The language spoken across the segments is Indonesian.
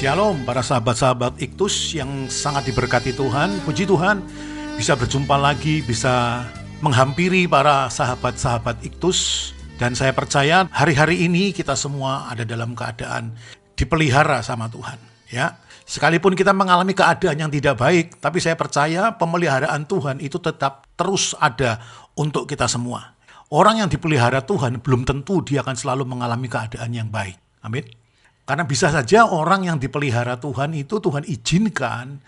Shalom para sahabat-sahabat Iktus yang sangat diberkati Tuhan. Puji Tuhan bisa berjumpa lagi, bisa menghampiri para sahabat-sahabat Iktus. Dan saya percaya hari-hari ini kita semua ada dalam keadaan dipelihara sama Tuhan. Ya, sekalipun kita mengalami keadaan yang tidak baik, tapi saya percaya pemeliharaan Tuhan itu tetap terus ada untuk kita semua. Orang yang dipelihara Tuhan belum tentu dia akan selalu mengalami keadaan yang baik. Amin. Karena bisa saja orang yang dipelihara Tuhan itu Tuhan izinkan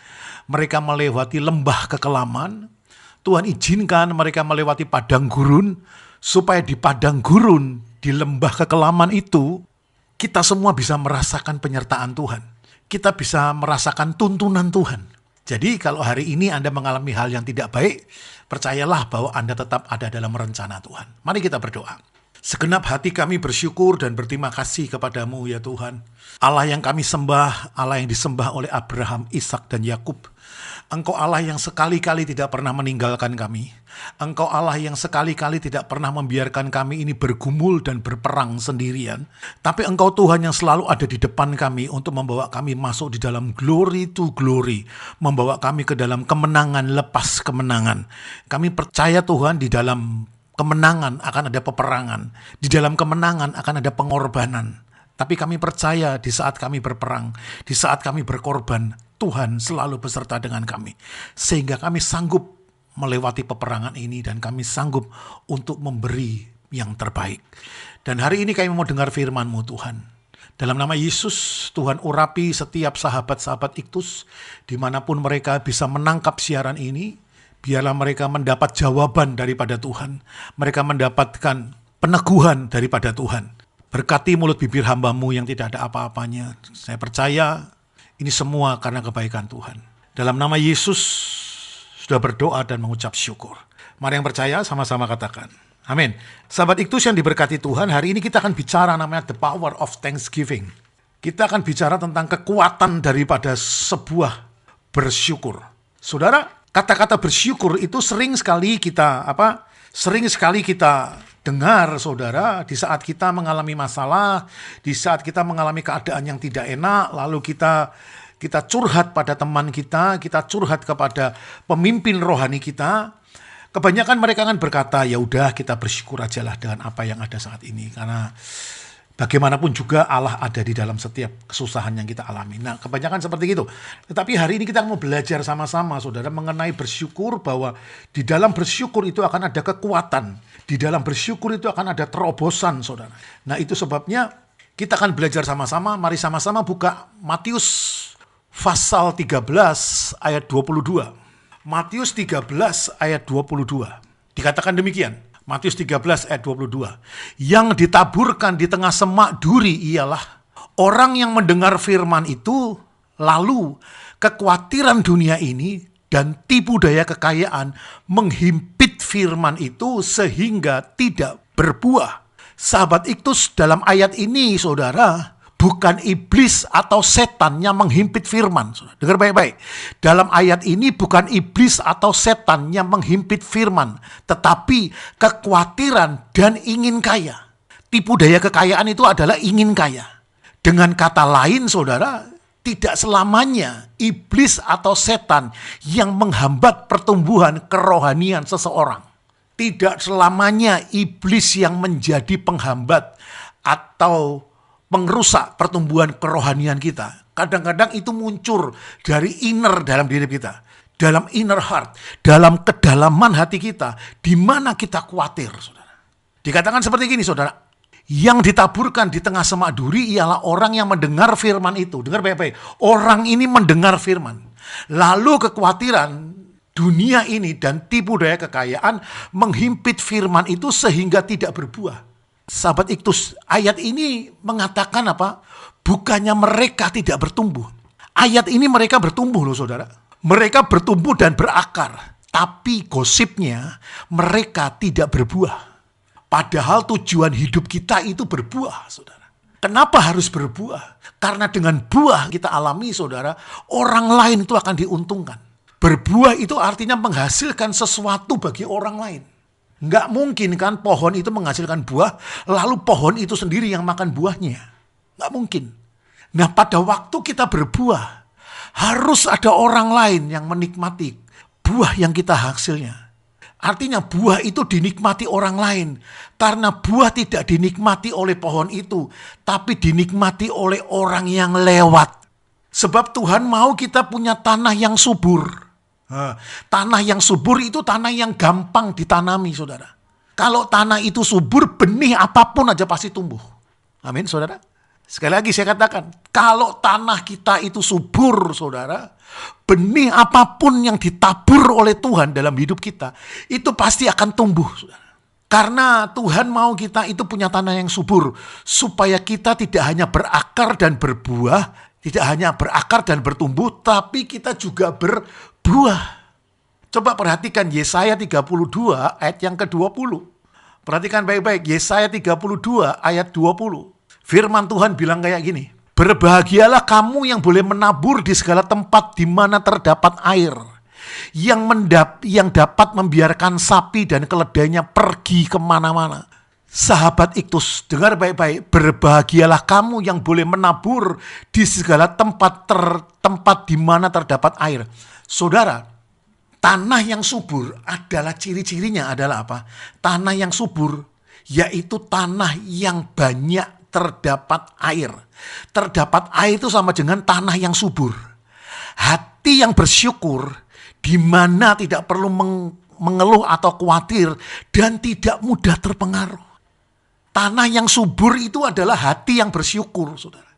mereka melewati lembah kekelaman. Tuhan izinkan mereka melewati padang gurun, supaya di padang gurun, di lembah kekelaman itu, kita semua bisa merasakan penyertaan Tuhan. Kita bisa merasakan tuntunan Tuhan. Jadi kalau hari ini Anda mengalami hal yang tidak baik, percayalah bahwa Anda tetap ada dalam rencana Tuhan. Mari kita berdoa. Segenap hati kami bersyukur dan berterima kasih kepadamu ya Tuhan. Allah yang kami sembah, Allah yang disembah oleh Abraham, Ishak dan Yakub. Engkau Allah yang sekali-kali tidak pernah meninggalkan kami. Engkau Allah yang sekali-kali tidak pernah membiarkan kami ini bergumul dan berperang sendirian. Tapi Engkau Tuhan yang selalu ada di depan kami untuk membawa kami masuk di dalam glory to glory. Membawa kami ke dalam kemenangan lepas kemenangan. Kami percaya Tuhan di dalam kemenangan akan ada peperangan. Di dalam kemenangan akan ada pengorbanan. Tapi kami percaya di saat kami berperang, di saat kami berkorban, Tuhan selalu beserta dengan kami. Sehingga kami sanggup melewati peperangan ini dan kami sanggup untuk memberi yang terbaik. Dan hari ini kami mau dengar firman-Mu Tuhan. Dalam nama Yesus, Tuhan urapi setiap sahabat-sahabat Iktus, dimanapun mereka bisa menangkap siaran ini. Biarlah mereka mendapat jawaban daripada Tuhan. Mereka mendapatkan peneguhan daripada Tuhan. Berkati mulut bibir hamba-Mu yang tidak ada apa-apanya. Saya percaya ini semua karena kebaikan Tuhan. Dalam nama Yesus sudah berdoa dan mengucap syukur. Mari yang percaya sama-sama katakan. Amin. Sahabat Iktus yang diberkati Tuhan, hari ini kita akan bicara namanya the power of thanksgiving. Kita akan bicara tentang kekuatan daripada sebuah bersyukur. Saudara, kata-kata bersyukur itu sering sekali kita dengar, saudara, di saat kita mengalami masalah, di saat kita mengalami keadaan yang tidak enak, lalu kita curhat pada teman kita curhat kepada pemimpin rohani kita. Kebanyakan mereka akan berkata, ya udah kita bersyukur ajalah dengan apa yang ada saat ini, karena bagaimanapun juga Allah ada di dalam setiap kesusahan yang kita alami. Nah, kebanyakan seperti itu. Tetapi hari ini kita mau belajar sama-sama, saudara, mengenai bersyukur, bahwa di dalam bersyukur itu akan ada kekuatan. Di dalam bersyukur itu akan ada terobosan, saudara. Nah, itu sebabnya kita akan belajar sama-sama. Mari sama-sama buka Matius pasal 13 ayat 22. Matius 13 ayat 22. Dikatakan demikian. Matius 13 ayat 22. Yang ditaburkan di tengah semak duri ialah orang yang mendengar firman itu, lalu kekhawatiran dunia ini dan tipu daya kekayaan menghimpit firman itu sehingga tidak berbuah. Sahabat Iktus, dalam ayat ini saudara, bukan iblis atau setan yang menghimpit firman. Dengar baik-baik. Dalam ayat ini bukan iblis atau setan yang menghimpit firman, tetapi kekhawatiran dan ingin kaya. Tipu daya kekayaan itu adalah ingin kaya. Dengan kata lain, saudara, tidak selamanya iblis atau setan yang menghambat pertumbuhan kerohanian seseorang. Tidak selamanya iblis yang menjadi penghambat atau pengrusak pertumbuhan kerohanian kita. Kadang-kadang itu muncul dari inner dalam diri kita. Dalam inner heart. Dalam kedalaman hati kita. Di mana kita khawatir, saudara. Dikatakan seperti gini, saudara. Yang ditaburkan di tengah semak duri ialah orang yang mendengar firman itu. Dengar baik-baik. Orang ini mendengar firman. Lalu kekhawatiran dunia ini dan tipu daya kekayaan menghimpit firman itu sehingga tidak berbuah. Sahabat Iktus, ayat ini mengatakan apa? Bukannya mereka tidak bertumbuh. Ayat ini mereka bertumbuh loh saudara. Mereka bertumbuh dan berakar. Tapi gosipnya mereka tidak berbuah. Padahal tujuan hidup kita itu berbuah saudara. Kenapa harus berbuah? Karena dengan buah kita alami saudara, orang lain itu akan diuntungkan. Berbuah itu artinya menghasilkan sesuatu bagi orang lain. Nggak mungkin kan pohon itu menghasilkan buah, lalu pohon itu sendiri yang makan buahnya. Nggak mungkin. Nah, pada waktu kita berbuah, harus ada orang lain yang menikmati buah yang kita hasilnya. Artinya buah itu dinikmati orang lain. Karena buah tidak dinikmati oleh pohon itu, tapi dinikmati oleh orang yang lewat. Sebab Tuhan mau kita punya tanah yang subur. Tanah yang subur itu tanah yang gampang ditanami, saudara. Kalau tanah itu subur, benih apapun aja pasti tumbuh. Amin, saudara. Sekali lagi saya katakan, kalau tanah kita itu subur, saudara, benih apapun yang ditabur oleh Tuhan dalam hidup kita, itu pasti akan tumbuh, saudara. Karena Tuhan mau kita itu punya tanah yang subur, supaya kita tidak hanya berakar dan berbuah, tidak hanya berakar dan bertumbuh, tapi kita juga berbuah. Coba perhatikan Yesaya 32 ayat yang ke-20. Perhatikan baik-baik, Yesaya 32 ayat 20. Firman Tuhan bilang kayak gini, berbahagialah kamu yang boleh menabur di segala tempat di mana terdapat air, yang dapat membiarkan sapi dan keledainya pergi kemana-mana. Sahabat Iktus, dengar baik-baik, berbahagialah kamu yang boleh menabur di segala tempat di mana terdapat air. Saudara, tanah yang subur adalah ciri-cirinya adalah apa? Tanah yang subur yaitu tanah yang banyak terdapat air. Terdapat air itu sama dengan tanah yang subur. Hati yang bersyukur, di mana tidak perlu mengeluh atau khawatir dan tidak mudah terpengaruh. Tanah yang subur itu adalah hati yang bersyukur, saudara.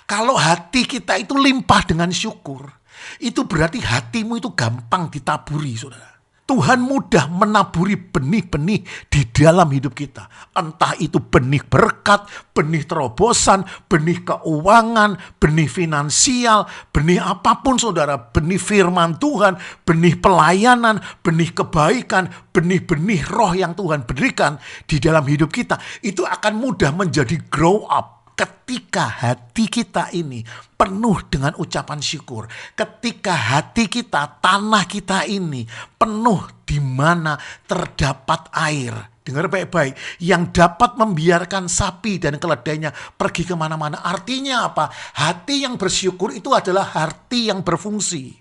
Kalau hati kita itu limpah dengan syukur, itu berarti hatimu itu gampang ditaburi, saudara. Tuhan mudah menaburi benih-benih di dalam hidup kita. Entah itu benih berkat, benih terobosan, benih keuangan, benih finansial, benih apapun, saudara. Benih firman Tuhan, benih pelayanan, benih kebaikan, benih-benih roh yang Tuhan berikan di dalam hidup kita. Itu akan mudah menjadi grow up. Ketika hati kita ini penuh dengan ucapan syukur, ketika hati kita, tanah kita ini penuh di mana terdapat air. Dengar baik-baik, yang dapat membiarkan sapi dan keledainya pergi kemana-mana. Artinya apa? Hati yang bersyukur itu adalah hati yang berfungsi.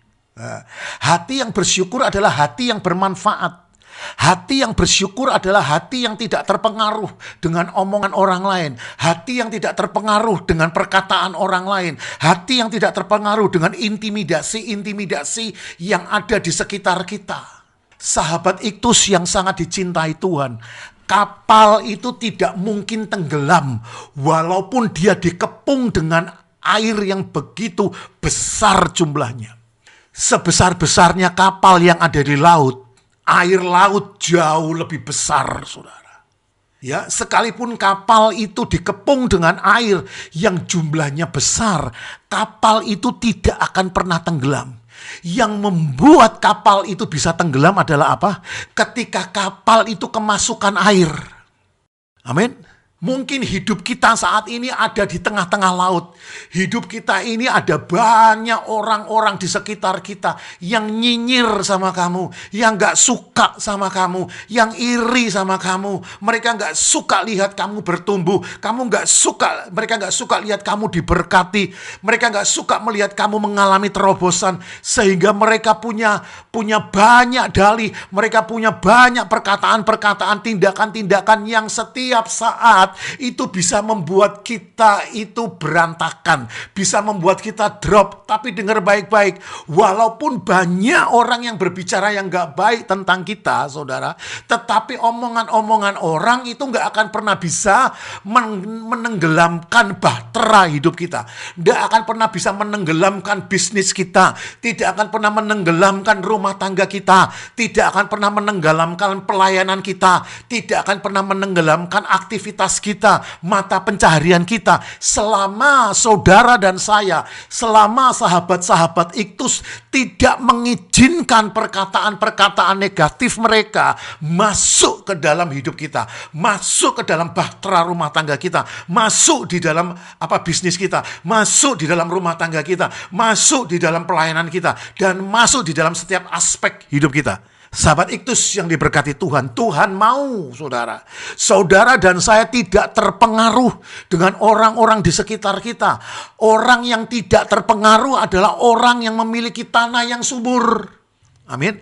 Hati yang bersyukur adalah hati yang bermanfaat. Hati yang bersyukur adalah hati yang tidak terpengaruh dengan omongan orang lain. Hati yang tidak terpengaruh dengan perkataan orang lain. Hati yang tidak terpengaruh dengan intimidasi yang ada di sekitar kita. Sahabat Iktus yang sangat dicintai Tuhan, kapal itu tidak mungkin tenggelam walaupun dia dikepung dengan air yang begitu besar jumlahnya. Sebesar-besarnya kapal yang ada di laut, air laut jauh lebih besar, saudara. Ya, sekalipun kapal itu dikepung dengan air yang jumlahnya besar, kapal itu tidak akan pernah tenggelam. Yang membuat kapal itu bisa tenggelam adalah apa? Ketika kapal itu kemasukan air. Amin. Mungkin hidup kita saat ini ada di tengah-tengah laut. Hidup kita ini ada banyak orang-orang di sekitar kita yang nyinyir sama kamu, yang gak suka sama kamu, yang iri sama kamu. Mereka gak suka lihat kamu bertumbuh. Mereka gak suka lihat kamu diberkati. Mereka gak suka melihat kamu mengalami terobosan. Sehingga mereka punya banyak dalih. Mereka punya banyak perkataan-perkataan, tindakan-tindakan yang setiap saat itu bisa membuat kita itu berantakan, bisa membuat kita drop. Tapi dengar baik-baik, walaupun banyak orang yang berbicara yang gak baik tentang kita, saudara, tetapi omongan-omongan orang itu gak akan pernah bisa menenggelamkan bahtera hidup kita. Gak akan pernah bisa menenggelamkan bisnis kita, tidak akan pernah menenggelamkan rumah tangga kita, tidak akan pernah menenggelamkan pelayanan kita, tidak akan pernah menenggelamkan aktivitas kita, mata pencaharian kita. Selama saudara dan saya, selama sahabat-sahabat Iktus tidak mengizinkan perkataan-perkataan negatif mereka masuk ke dalam hidup kita, masuk ke dalam bahtera rumah tangga kita, masuk di dalam bisnis kita, masuk di dalam rumah tangga kita, masuk di dalam pelayanan kita, dan masuk di dalam setiap aspek hidup kita. Sahabat Iktus yang diberkati Tuhan, Tuhan mau saudara dan saya tidak terpengaruh dengan orang-orang di sekitar kita. Orang yang tidak terpengaruh adalah orang yang memiliki tanah yang subur. Amin.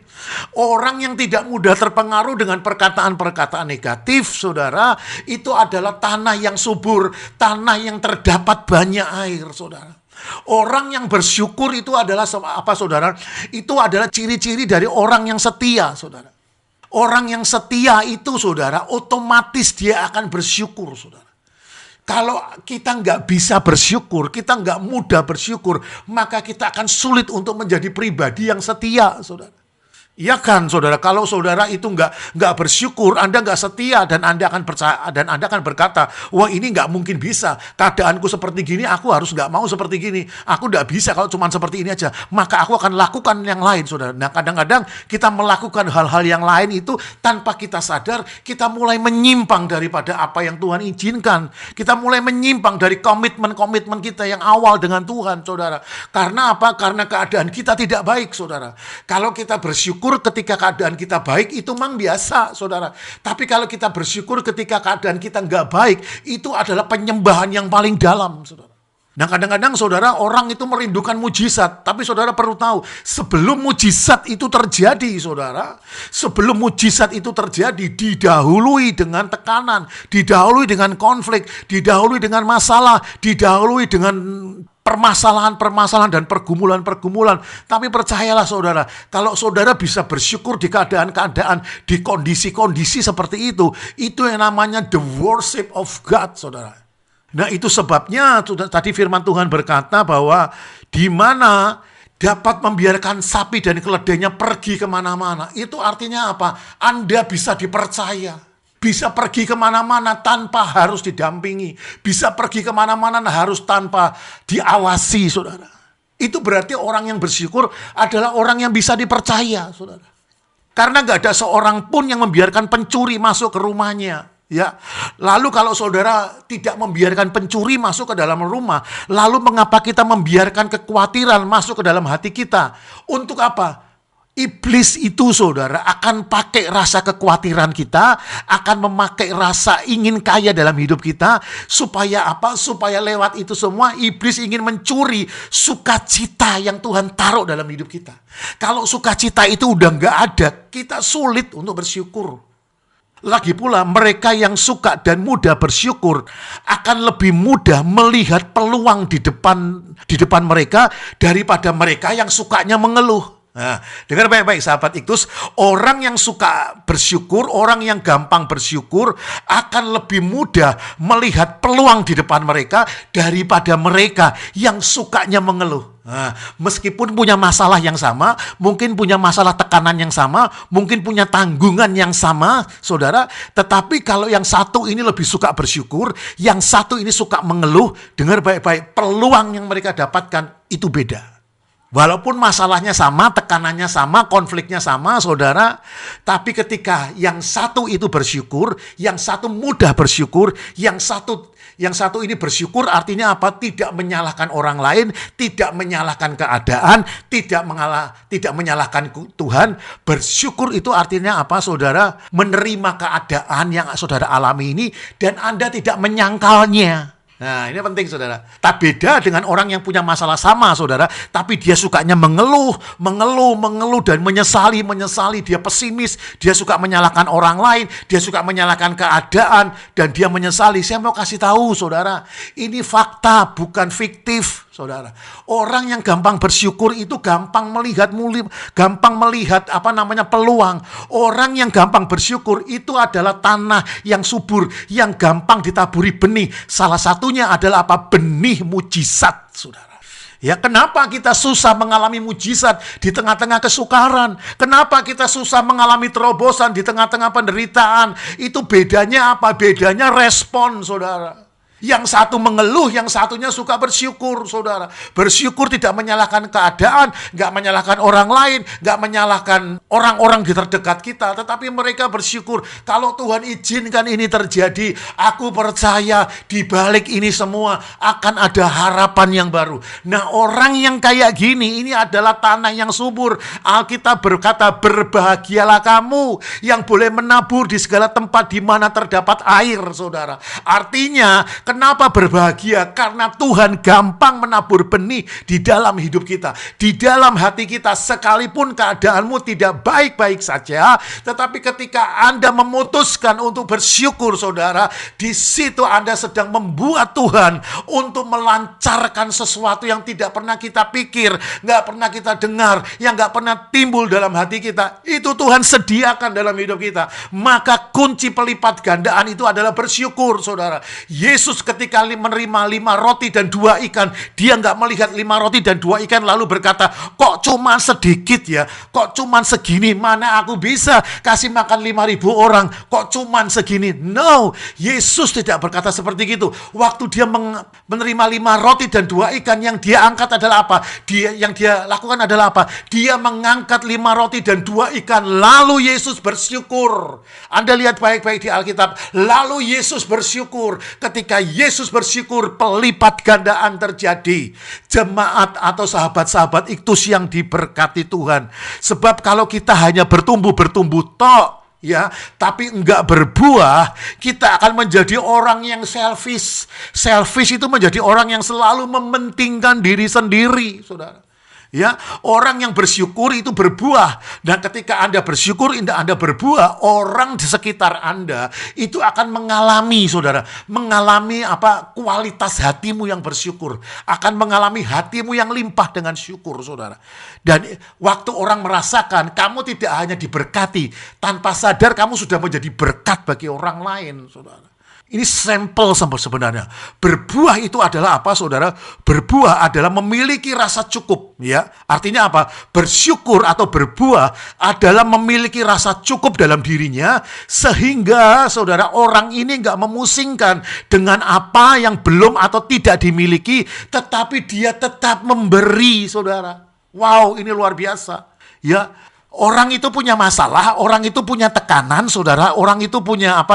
Orang yang tidak mudah terpengaruh dengan perkataan-perkataan negatif, saudara, itu adalah tanah yang subur, tanah yang terdapat banyak air, saudara. Orang yang bersyukur itu adalah apa, saudara? Itu adalah ciri-ciri dari orang yang setia, saudara. Orang yang setia itu, saudara, otomatis dia akan bersyukur, saudara. Kalau kita nggak bisa bersyukur, kita nggak mudah bersyukur, maka kita akan sulit untuk menjadi pribadi yang setia, saudara. Iya kan, saudara? Kalau saudara itu nggak bersyukur, Anda nggak setia, dan Anda akan percaya, dan Anda akan berkata, wah ini nggak mungkin bisa. Keadaanku seperti gini, aku harus nggak mau seperti gini. Aku nggak bisa kalau cuma seperti ini aja. Maka aku akan lakukan yang lain, saudara. Nah, kadang-kadang kita melakukan hal-hal yang lain itu tanpa kita sadar, kita mulai menyimpang daripada apa yang Tuhan izinkan. Kita mulai menyimpang dari komitmen-komitmen kita yang awal dengan Tuhan, saudara. Karena apa? Karena keadaan kita tidak baik, saudara. Kalau kita bersyukur ketika keadaan kita baik, itu memang biasa, saudara. Tapi kalau kita bersyukur ketika keadaan kita nggak baik, itu adalah penyembahan yang paling dalam, saudara. Nah, kadang-kadang, saudara, orang itu merindukan mujizat. Tapi saudara perlu tahu, sebelum mujizat itu terjadi, saudara, sebelum mujizat itu terjadi, didahului dengan tekanan, didahului dengan konflik, didahului dengan masalah, didahului dengan permasalahan-permasalahan dan pergumulan-pergumulan. Tapi percayalah, saudara, kalau saudara bisa bersyukur di keadaan-keadaan, di kondisi-kondisi seperti itu yang namanya the worship of God, saudara. Nah, itu sebabnya tadi firman Tuhan berkata bahwa di mana dapat membiarkan sapi dan keledainya pergi kemana-mana. Itu artinya apa? Anda bisa dipercaya. Bisa pergi kemana-mana tanpa harus didampingi. Bisa pergi kemana-mana harus tanpa diawasi, saudara. Itu berarti orang yang bersyukur adalah orang yang bisa dipercaya, saudara. Karena gak ada seorang pun yang membiarkan pencuri masuk ke rumahnya. Ya, lalu kalau saudara tidak membiarkan pencuri masuk ke dalam rumah, lalu mengapa kita membiarkan kekhawatiran masuk ke dalam hati kita? Untuk apa? Iblis itu, saudara, akan pakai rasa kekhawatiran kita, akan memakai rasa ingin kaya dalam hidup kita, supaya apa? Supaya lewat itu semua iblis ingin mencuri sukacita yang Tuhan taruh dalam hidup kita. Kalau sukacita itu udah nggak ada, kita sulit untuk bersyukur. Lagi pula mereka yang suka dan mudah bersyukur akan lebih mudah melihat peluang di depan mereka daripada mereka yang sukanya mengeluh. Nah, dengar baik-baik, sahabat Iktus, orang yang suka bersyukur, orang yang gampang bersyukur akan lebih mudah melihat peluang di depan mereka daripada mereka yang sukanya mengeluh. Nah, meskipun punya masalah yang sama, mungkin punya masalah tekanan yang sama, mungkin punya tanggungan yang sama, saudara, tetapi kalau yang satu ini lebih suka bersyukur, yang satu ini suka mengeluh, dengar baik-baik, peluang yang mereka dapatkan itu beda. Walaupun masalahnya sama, tekanannya sama, konfliknya sama, saudara, tapi ketika yang satu itu bersyukur, yang satu mudah bersyukur, yang satu ini bersyukur artinya apa? Tidak menyalahkan orang lain, tidak menyalahkan keadaan, tidak menyalahkan Tuhan. Bersyukur itu artinya apa, saudara? Menerima keadaan yang saudara alami ini dan Anda tidak menyangkalnya. Nah, ini penting, saudara. Tak beda dengan orang yang punya masalah sama, saudara, tapi dia sukanya mengeluh dan menyesali, dia pesimis, dia suka menyalahkan orang lain, dia suka menyalahkan keadaan, dan dia menyesali. Saya mau kasih tahu, saudara, ini fakta, bukan fiktif, saudara. Orang yang gampang bersyukur itu gampang melihat peluang. Orang yang gampang bersyukur itu adalah tanah yang subur, yang gampang ditaburi benih. Salah satunya adalah apa? Benih mujizat, saudara. Ya, kenapa kita susah mengalami mujizat di tengah-tengah kesukaran? Kenapa kita susah mengalami terobosan di tengah-tengah penderitaan? Itu bedanya apa? Bedanya respon, saudara. Yang satu mengeluh, yang satunya suka bersyukur, saudara. Bersyukur tidak menyalahkan keadaan, nggak menyalahkan orang lain, nggak menyalahkan orang-orang di terdekat kita, tetapi mereka bersyukur. Kalau Tuhan izinkan ini terjadi, aku percaya di balik ini semua akan ada harapan yang baru. Nah, orang yang kayak gini, ini adalah tanah yang subur. Alkitab berkata, berbahagialah kamu yang boleh menabur di segala tempat di mana terdapat air, saudara. Artinya, kenapa berbahagia? Karena Tuhan gampang menabur benih di dalam hidup kita, di dalam hati kita. Sekalipun keadaanmu tidak baik-baik saja, tetapi ketika Anda memutuskan untuk bersyukur, saudara, di situ Anda sedang membuat Tuhan untuk melancarkan sesuatu yang tidak pernah kita pikir, nggak pernah kita dengar, yang nggak pernah timbul dalam hati kita. Itu Tuhan sediakan dalam hidup kita. Maka kunci pelipat gandaan itu adalah bersyukur, saudara. Yesus ketika menerima 5 roti dan 2 ikan, dia nggak melihat 5 roti dan 2 ikan lalu berkata, kok cuma sedikit ya, kok cuma segini, mana aku bisa kasih makan 5.000 orang, kok cuma segini. No, Yesus tidak berkata seperti itu. Waktu dia menerima 5 roti dan 2 ikan, yang dia angkat adalah apa? Yang dia lakukan adalah apa? Dia mengangkat 5 roti dan 2 ikan, lalu Yesus bersyukur. Anda lihat baik-baik di Alkitab, lalu Yesus bersyukur. Ketika Yesus bersyukur, pelipat gandaan terjadi. Jemaat atau sahabat-sahabat Iktus yang diberkati Tuhan. Sebab kalau kita hanya bertumbuh tok, ya, tapi enggak berbuah, kita akan menjadi orang yang selfish. Selfish itu menjadi orang yang selalu mementingkan diri sendiri, saudara. Ya, orang yang bersyukur itu berbuah. Dan ketika Anda bersyukur, Anda berbuah, orang di sekitar Anda itu akan mengalami, saudara, mengalami kualitas hatimu yang bersyukur, akan mengalami hatimu yang limpah dengan syukur, saudara. Dan waktu orang merasakan kamu tidak hanya diberkati, tanpa sadar kamu sudah menjadi berkat bagi orang lain, saudara. Ini sampel sebenarnya. Berbuah itu adalah apa, saudara? Berbuah adalah memiliki rasa cukup, ya. Artinya apa? Bersyukur atau berbuah adalah memiliki rasa cukup dalam dirinya, sehingga, saudara, orang ini nggak memusingkan dengan apa yang belum atau tidak dimiliki, tetapi dia tetap memberi, saudara. Wow, ini luar biasa, ya. Orang itu punya masalah, orang itu punya tekanan, saudara. Orang itu punya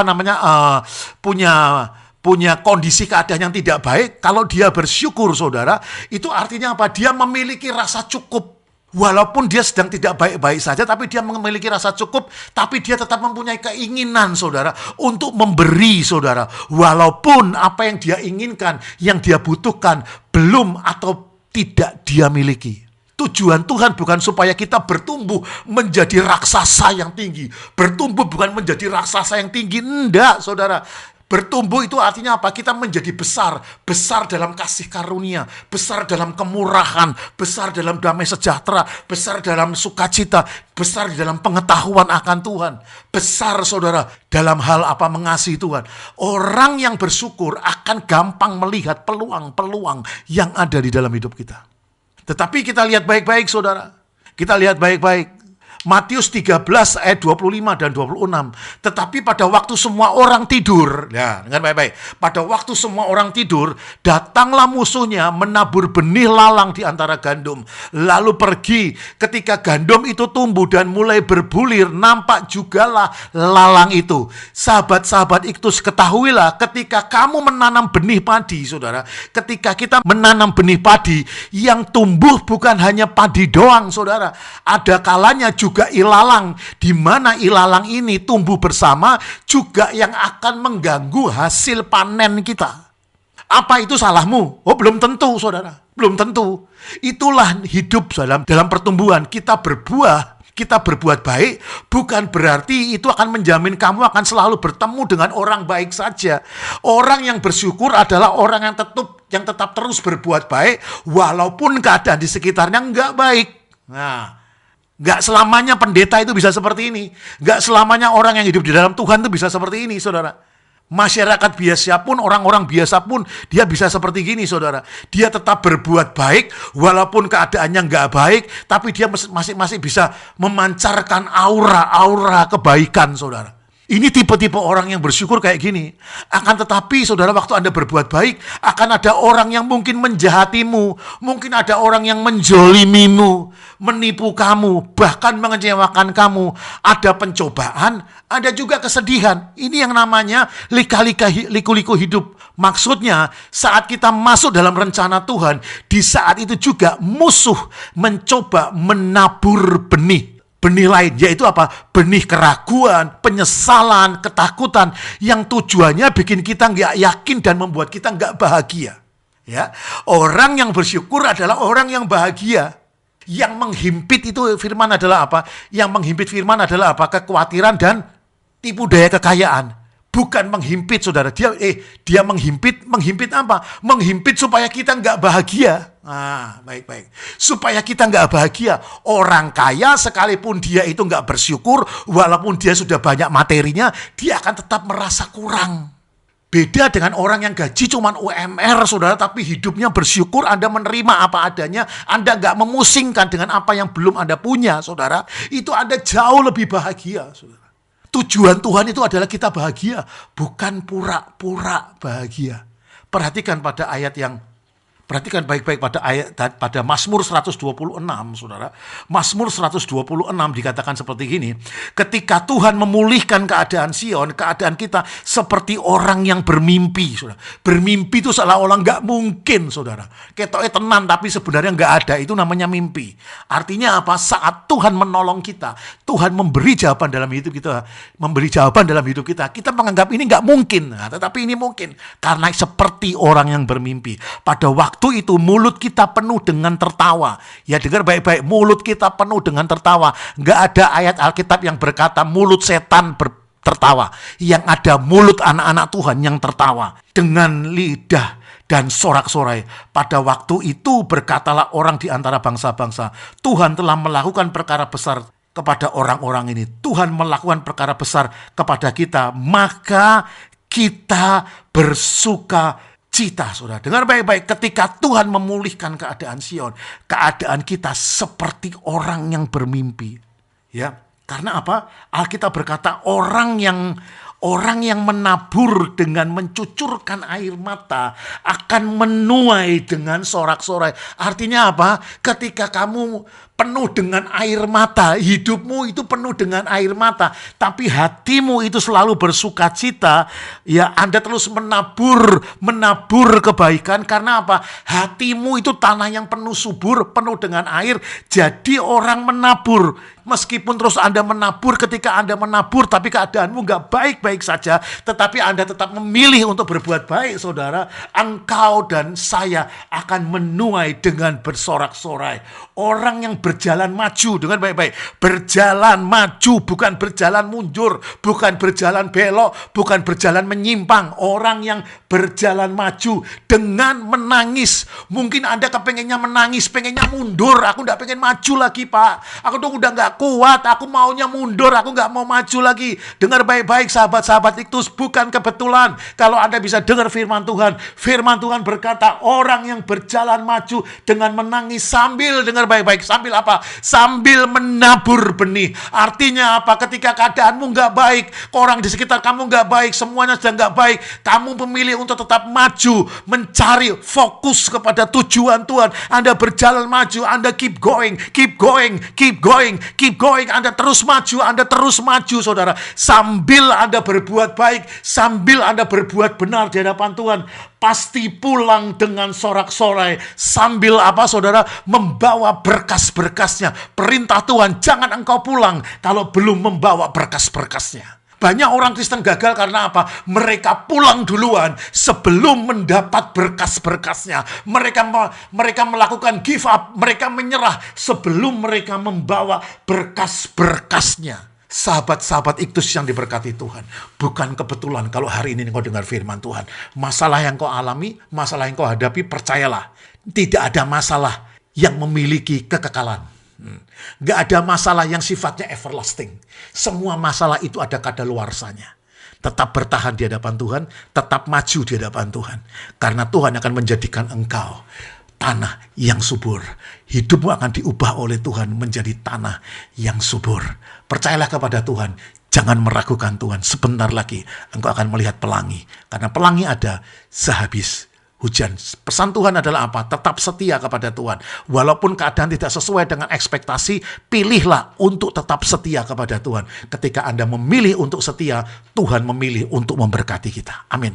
punya kondisi keadaan yang tidak baik. Kalau dia bersyukur, saudara, itu artinya apa? Dia memiliki rasa cukup. Walaupun dia sedang tidak baik-baik saja, tapi dia memiliki rasa cukup, tapi dia tetap mempunyai keinginan, saudara, untuk memberi, saudara. Walaupun apa yang dia inginkan, yang dia butuhkan, belum atau tidak dia miliki. Tujuan Tuhan bukan supaya kita bertumbuh menjadi raksasa yang tinggi. Bertumbuh bukan menjadi raksasa yang tinggi. Enggak, saudara. Bertumbuh itu artinya apa? Kita menjadi besar. Besar dalam kasih karunia. Besar dalam kemurahan. Besar dalam damai sejahtera. Besar dalam sukacita. Besar dalam pengetahuan akan Tuhan. Besar, saudara, dalam hal mengasihi Tuhan. Orang yang bersyukur akan gampang melihat peluang-peluang yang ada di dalam hidup kita. Tetapi kita lihat baik-baik, saudara. Kita lihat baik-baik. Matius 13 ayat 25 dan 26. Tetapi pada waktu semua orang tidur, ya, dengar baik-baik. Pada waktu semua orang tidur, datanglah musuhnya menabur benih lalang di antara gandum. Lalu pergi. Ketika gandum itu tumbuh dan mulai berbulir, nampak jugalah lalang itu. Sahabat-sahabat Iktus, ketahuilah ketika kamu menanam benih padi, saudara. Ketika kita menanam benih padi, yang tumbuh bukan hanya padi doang, saudara. Ada kalanya juga ilalang, di mana ilalang ini tumbuh bersama juga yang akan mengganggu hasil panen kita. Apa itu salahmu? Oh, belum tentu, saudara. Belum tentu. Itulah hidup dalam pertumbuhan. Kita berbuat baik, bukan berarti itu akan menjamin kamu akan selalu bertemu dengan orang baik saja. Orang yang bersyukur adalah orang yang tetap terus berbuat baik, walaupun keadaan di sekitarnya nggak baik. Nah, gak selamanya pendeta itu bisa seperti ini. Gak selamanya orang yang hidup di dalam Tuhan itu bisa seperti ini, saudara. Masyarakat biasa pun, orang-orang biasa pun, dia bisa seperti gini, saudara. Dia tetap berbuat baik, walaupun keadaannya gak baik, tapi dia masih bisa memancarkan aura kebaikan, saudara. Ini tipe-tipe orang yang bersyukur kayak gini. Akan tetapi saudara, waktu Anda berbuat baik, akan ada orang yang mungkin menjahatimu, mungkin ada orang yang menjolimimu, menipu kamu, bahkan mengecewakan kamu. Ada pencobaan, ada juga kesedihan. Ini yang namanya liku-liku hidup. Maksudnya saat kita masuk dalam rencana Tuhan, di saat itu juga musuh mencoba menabur benih lain, yaitu apa? Benih keraguan, penyesalan, ketakutan, yang tujuannya bikin kita nggak yakin dan membuat kita nggak bahagia. Ya, orang yang bersyukur adalah orang yang bahagia. Yang menghimpit itu firman adalah apa? Yang menghimpit firman adalah apa? Kekhawatiran dan tipu daya kekayaan. Bukan menghimpit, saudara. Dia menghimpit apa? Menghimpit supaya kita nggak bahagia. Baik. Supaya kita nggak bahagia. Orang kaya sekalipun dia itu nggak bersyukur, walaupun dia sudah banyak materinya, dia akan tetap merasa kurang. Beda dengan orang yang gaji cuman UMR, saudara, tapi hidupnya bersyukur, Anda menerima apa adanya, Anda nggak memusingkan dengan apa yang belum Anda punya, saudara. Itu Anda jauh lebih bahagia, saudara. Tujuan Tuhan itu adalah kita bahagia, bukan pura-pura bahagia. Perhatikan baik-baik pada Mazmur 126, saudara. Mazmur 126 dikatakan seperti ini. Ketika Tuhan memulihkan keadaan Sion, keadaan kita seperti orang yang bermimpi, saudara. Bermimpi itu seolah-olah nggak mungkin, saudara. Ketoknya tenan tapi sebenarnya nggak ada, itu namanya mimpi. Artinya apa? Saat Tuhan menolong kita, Tuhan memberi jawaban dalam hidup kita, kita menganggap ini nggak mungkin, tetapi ini mungkin karena seperti orang yang bermimpi. Pada waktu itu mulut kita penuh dengan tertawa. Ya, dengar baik-baik, mulut kita penuh dengan tertawa. Nggak ada ayat Alkitab yang berkata mulut setan tertawa. Yang ada mulut anak-anak Tuhan yang tertawa dengan lidah dan sorak-sorai. Pada waktu itu berkatalah orang di antara bangsa-bangsa, Tuhan telah melakukan perkara besar kepada orang-orang ini. Tuhan melakukan perkara besar kepada kita, maka kita bersuka cita, saudara. Dengar baik-baik, ketika Tuhan memulihkan keadaan Sion, keadaan kita seperti orang yang bermimpi. Ya, karena apa? Alkitab berkata orang yang menabur dengan mencucurkan air mata akan menuai dengan sorak-sorai. Artinya apa? Ketika kamu penuh dengan air mata, hidupmu itu penuh dengan air mata, tapi hatimu itu selalu bersuka cita, ya Anda terus menabur kebaikan. Karena apa? Hatimu itu tanah yang penuh subur, penuh dengan air. Jadi orang menabur. Meskipun terus Anda menabur, ketika Anda menabur tapi keadaanmu nggak baik-baik saja, tetapi Anda tetap memilih untuk berbuat baik, saudara, engkau dan saya akan menuai dengan bersorak-sorai. Orang yang berjalan maju, dengan baik-baik, berjalan maju, bukan berjalan mundur, bukan berjalan belok, bukan berjalan menyimpang. Orang yang berjalan maju dengan menangis. Mungkin Anda kepengennya menangis, pengennya mundur, aku nggak pengen maju lagi, Pak. Aku tuh udah nggak kuat, aku maunya mundur, aku nggak mau maju lagi. Dengar baik-baik, sahabat-sahabat, itu bukan kebetulan. Kalau Anda bisa dengar firman Tuhan berkata orang yang berjalan maju dengan menangis sambil, dengar baik-baik, sambil apa? Sambil menabur benih. Artinya apa? Ketika keadaanmu nggak baik, orang di sekitar kamu nggak baik, semuanya sedang nggak baik, kamu memilih untuk tetap maju, mencari, fokus kepada tujuan Tuhan. Anda berjalan maju, Anda keep going, Anda terus maju, saudara. Sambil Anda berbuat baik, sambil Anda berbuat benar di hadapan Tuhan, pasti pulang dengan sorak-sorai. Sambil apa, saudara? Membawa berkas-berkasnya. Perintah Tuhan, jangan engkau pulang kalau belum membawa berkas-berkasnya. Banyak orang Kristen gagal karena apa? Mereka pulang duluan sebelum mendapat berkas-berkasnya. Mereka melakukan give up, mereka menyerah sebelum mereka membawa berkas-berkasnya. Sahabat-sahabat Iktus yang diberkati Tuhan, bukan kebetulan kalau hari ini kau dengar firman Tuhan. Masalah yang kau alami, masalah yang kau hadapi, percayalah, tidak ada masalah yang memiliki kekekalan. Gak ada masalah yang sifatnya everlasting. Semua masalah itu ada kadaluarsanya. Tetap bertahan di hadapan Tuhan, tetap maju di hadapan Tuhan. Karena Tuhan akan menjadikan engkau tanah yang subur. Hidupmu akan diubah oleh Tuhan menjadi tanah yang subur. Percayalah kepada Tuhan. Jangan meragukan Tuhan. Sebentar lagi engkau akan melihat pelangi. Karena pelangi ada sehabis hujan. Pesan Tuhan adalah apa? Tetap setia kepada Tuhan. Walaupun keadaan tidak sesuai dengan ekspektasi, pilihlah untuk tetap setia kepada Tuhan. Ketika Anda memilih untuk setia, Tuhan memilih untuk memberkati kita. Amin.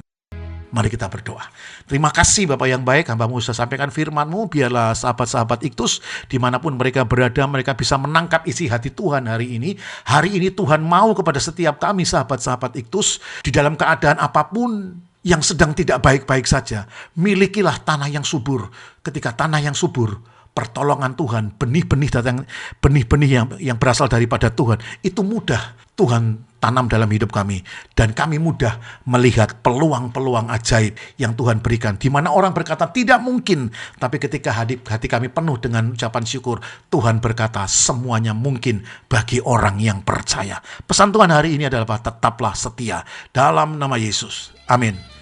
Mari kita berdoa. Terima kasih Bapak yang baik, hamba-Mu sudah sampaikan firman-Mu, biarlah sahabat-sahabat Iktus, dimanapun mereka berada, mereka bisa menangkap isi hati Tuhan hari ini. Hari ini Tuhan mau kepada setiap kami sahabat-sahabat Iktus, di dalam keadaan apapun yang sedang tidak baik-baik saja, milikilah tanah yang subur. Ketika tanah yang subur, pertolongan Tuhan, benih-benih yang berasal daripada Tuhan, itu mudah Tuhan tanam dalam hidup kami, dan kami mudah melihat peluang-peluang ajaib yang Tuhan berikan, di mana orang berkata tidak mungkin, tapi ketika hati kami penuh dengan ucapan syukur, Tuhan berkata semuanya mungkin bagi orang yang percaya. Pesan Tuhan hari ini adalah tetaplah setia dalam nama Yesus. Amin.